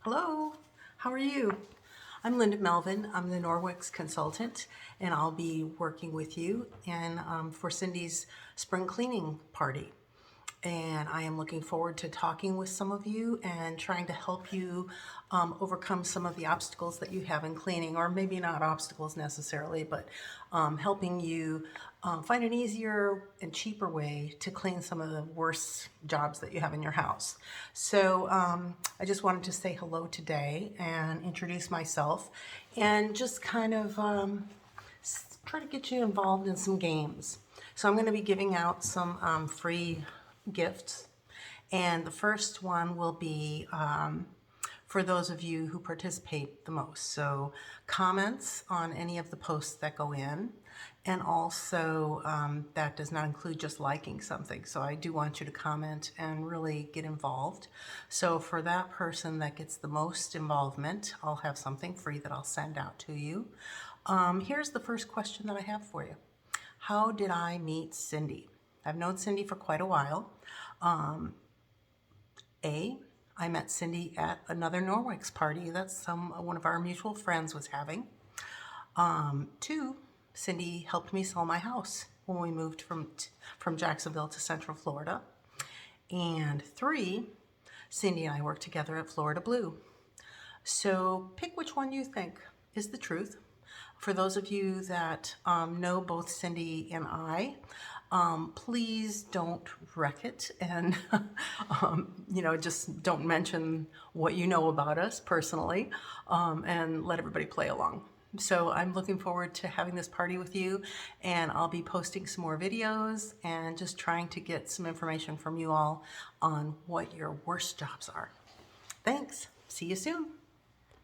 Hello, how are you? I'm Linda Melvin. I'm the Norwex consultant, and I'll be working with you for Cindy's spring cleaning party. And I am looking forward to talking with some of you and trying to help you overcome some of the obstacles that you have in cleaning, or maybe not obstacles necessarily, but helping you find an easier and cheaper way to clean some of the worst jobs that you have in your house. So I just wanted to say hello today and introduce myself and just kind of try to get you involved in some games. So I'm going to be giving out some free gifts. And the first one will be for those of you who participate the most. So comments on any of the posts that go in. And also that does not include just liking something. So I do want you to comment and really get involved. So for that person that gets the most involvement, I'll have something free that I'll send out to you. Here's the first question that I have for you. How did I meet Cindy? I've known Cindy for quite a while. I met Cindy at another Norwex party that one of our mutual friends was having. Two, Cindy helped me sell my house when we moved from Jacksonville to Central Florida. And three, Cindy and I worked together at Florida Blue. So pick which one you think is the truth. For those of you that know both Cindy and I, please don't wreck it and, just don't mention what you know about us personally, and let everybody play along. So I'm looking forward to having this party with you, and I'll be posting some more videos and just trying to get some information from you all on what your worst jobs are. Thanks. See you soon.